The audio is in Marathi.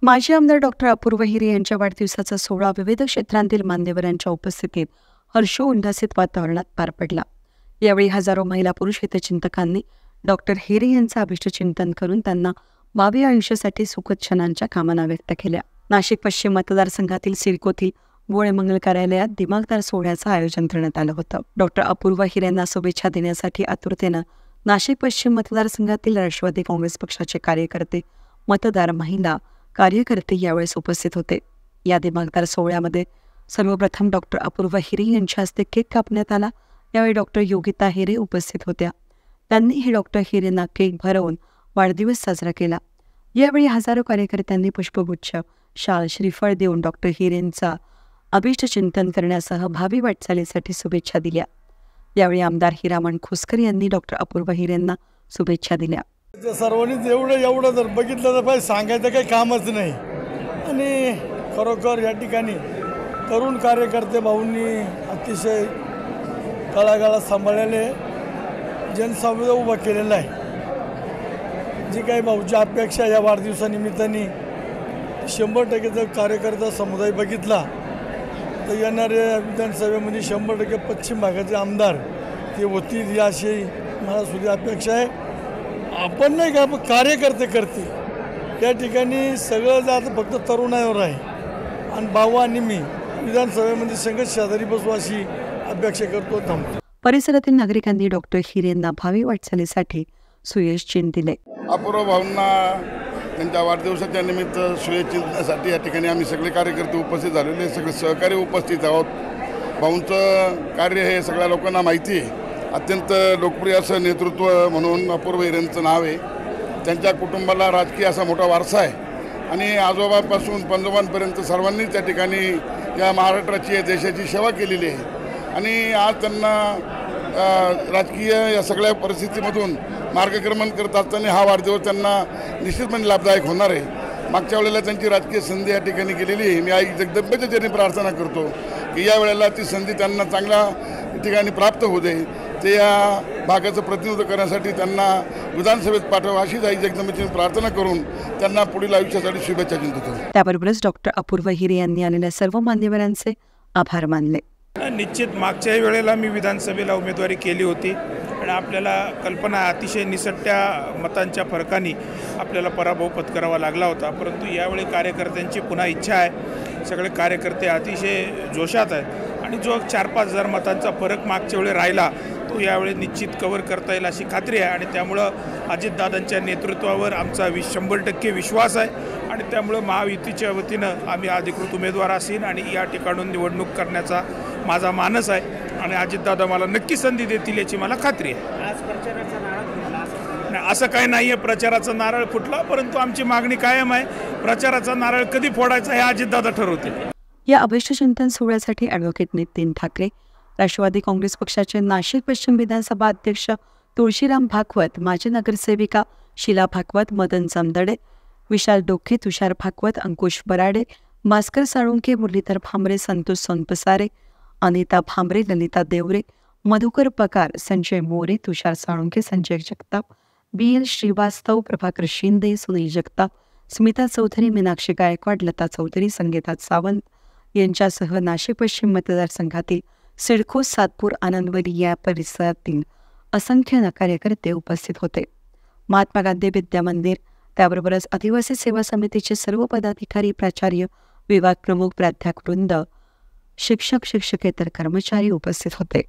माजी आमदार डॉक्टर अपूर्व हिरे यांच्या वाढदिवसाचा सोहळा विविध क्षेत्रांतील मान्यवरांच्या उपस्थितीत हर्षोल्लासित वातावरणात पार पडला। यावेळी हजारो महिला पुरुष हितचिंतकांनी डॉक्टर हिरे यांचं अभिष्टचिंतन करून त्यांना भावी आयुष्यासाठी सुखद क्षणांच्या कामना व्यक्त केल्या। नाशिक पश्चिम मतदारसंघातील सिडकोतील गोळे मंगल कार्यालयात दिमागदार सोहळ्याचं आयोजन करण्यात आलं होतं। डॉक्टर अपूर्व हिरेंना शुभेच्छा देण्यासाठी आतुरतेनं नाशिक पश्चिम मतदारसंघातील राष्ट्रवादी काँग्रेस पक्षाचे कार्यकर्ते, मतदार, महिला कार्यकर्ते यावेळेस उपस्थित होते। या दिमागदार सोहळ्यामध्ये सर्वप्रथम डॉक्टर अपूर्व हिरे यांच्या हस्ते केक कापण्यात आला। यावेळी डॉक्टर योगिता हिरे उपस्थित होत्या। त्यांनीही डॉक्टर हिरेंना केक भरवून वाढदिवस साजरा केला। यावेळी हजारो कार्यकर्त्यांनी पुष्पगुच्छ, शाल, श्रीफळ देऊन डॉक्टर हिरेंचा अभिष्टचिंतन करण्यासह भावी वाटचालीसाठी शुभेच्छा दिल्या। यावेळी आमदार हिरामण खोसकर यांनी डॉक्टर अपूर्व हिरेंना शुभेच्छा दिल्या। सर्वांनीच एवढं जर बघितलं तर पाहिजे, सांगायचं काही कामच नाही। आणि खरोखर या ठिकाणी तरुण कार्यकर्ते भाऊंनी अतिशय तळागाळात सांभाळलेले जनसंवाद उभा केलेला आहे। जी काही भाऊची अपेक्षा या वाढदिवसानिमित्ताने 100% जर कार्यकर्ता समुदाय बघितला तर येणाऱ्या विधानसभेमध्ये 100% पश्चिम भागाचे आमदार ते होतील अशी मला सुद्धा अपेक्षा आहे। आपण नाही का, आपण कार्यकर्ते करते त्या ठिकाणी सगळं जातं फक्त तरुणावर आहे। आणि भाऊ आणि मी विधानसभेमध्ये संघर्ष शेजारी बसू अशी अपेक्षा करतो। परिसरातील नागरिकांनी डॉक्टर हिरेंना भावी वाटचालीसाठी सुयश चिन्ह दिले। अपूर्व भाऊंना त्यांच्या वाढदिवसाच्या निमित्त सुयश चिन्हासाठी या ठिकाणी आम्ही सगळे कार्यकर्ते उपस्थित झालेले, सगळे सहकारी उपस्थित आहोत। भाऊंचं कार्य हे सगळ्या लोकांना माहिती आहे। अत्यंत लोकप्रिय असं नेतृत्व म्हणून अपूर्व हिरेंचं नाव आहे। त्यांच्या कुटुंबाला राजकीय असा मोठा वारसा आहे आणि आजोबापासून पंजोबांपर्यंत सर्वांनी त्या ठिकाणी या महाराष्ट्राची, देशाची सेवा केलेली आहे। आणि आज त्यांना राजकीय या सगळ्या परिस्थितीमधून मार्गक्रमण करत असताना हा वाढदिवस त्यांना निश्चितपणे लाभदायक होणार आहे। मागच्या वेळेला त्यांची राजकीय संधी या ठिकाणी गेलेली आहे। मी आई जगदंबेच्या चरणी प्रार्थना करतो की या वेळेला ती संधी त्यांना चांगल्या ठिकाणी प्राप्त होऊ दे। ते या भागाचं प्रतिनिधित्व करण्यासाठी त्यांना विधानसभेत पाठवा अशीच आई जगदंबेची प्रार्थना करून त्यांना पुढील आयुष्यासाठी शुभेच्छा देतो। त्याबरोबरच डॉक्टर अपूर्व हिरे यांनी आलेल्या सर्व मान्यवरांचे आभार मानले। निश्चित मागच्याही वेळेला मी विधानसभेला उमेदवारी केली होती आणि आपल्याला कल्पना अतिशय निसटत्या मतांच्या फरकाने आपल्याला पराभव पत्करावा लागला होता। परंतु यावेळी कार्यकर्त्यांची पुन्हा इच्छा आहे, सगळे कार्यकर्ते अतिशय जोशात आहेत आणि जो 4-5 हजार मतांचा फरक मागच्या वेळी राहिला तो यावेळी निश्चित कव्हर करता येईल अशी खात्री आहे। आणि त्यामुळं अजितदादांच्या नेतृत्वावर आमचा 100% विश्वास आहे आणि त्यामुळं महायुतीच्या वतीनं आम्ही अधिकृत उमेदवार असेल आणि या ठिकाणून निवडणूक करण्याचा माझा मानस आहे आणि अजितदादा मला नक्की संधी देतील याची मला खात्री आहे। असं काही नाही आहे प्रचाराचा नारळ फुटला, परंतु आमची मागणी कायम आहे, प्रचाराचा नारळ कधी फोडायचा हे अजितदादा ठरवतील। या अभिष्टचिंतन सोहळ्यासाठी ॲडव्होकेट नितीन ठाकरे, राष्ट्रवादी काँग्रेस पक्षाचे नाशिक पश्चिम विधानसभा अध्यक्ष तुळशीराम भागवत, माजी नगरसेविका शीला भागवत, मदन जमदडे, विशाल डोके, तुषार भागवत, अंकुश बराडे, भास्कर साळुंके, मुरलीधर भांबरे, संतोष सोनपसारे, अनिता भांबरे, ललिता देवरे, मधुकर पकार, संजय मोरे, तुषार साळुंके, संजय जगताप, BL श्रीवास्तव, प्रभाकर शिंदे, सुनील जगताप, स्मिता चौधरी, मीनाक्षी गायकवाड, लता चौधरी, संगीता सावंत यांच्यासह नाशिक पश्चिम मतदारसंघातील सिडको, सातपूर, आनंदवली या परिसरातील असंख्य कार्यकर्ते उपस्थित होते। महात्मा गांधी विद्या मंदिर, त्याबरोबरच आदिवासी सेवा समितीचे सर्व पदाधिकारी, प्राचार्य, विभाग प्रमुख, प्राध्यापकवृंद, शिक्षक, शिक्षकेतर कर्मचारी उपस्थित होते।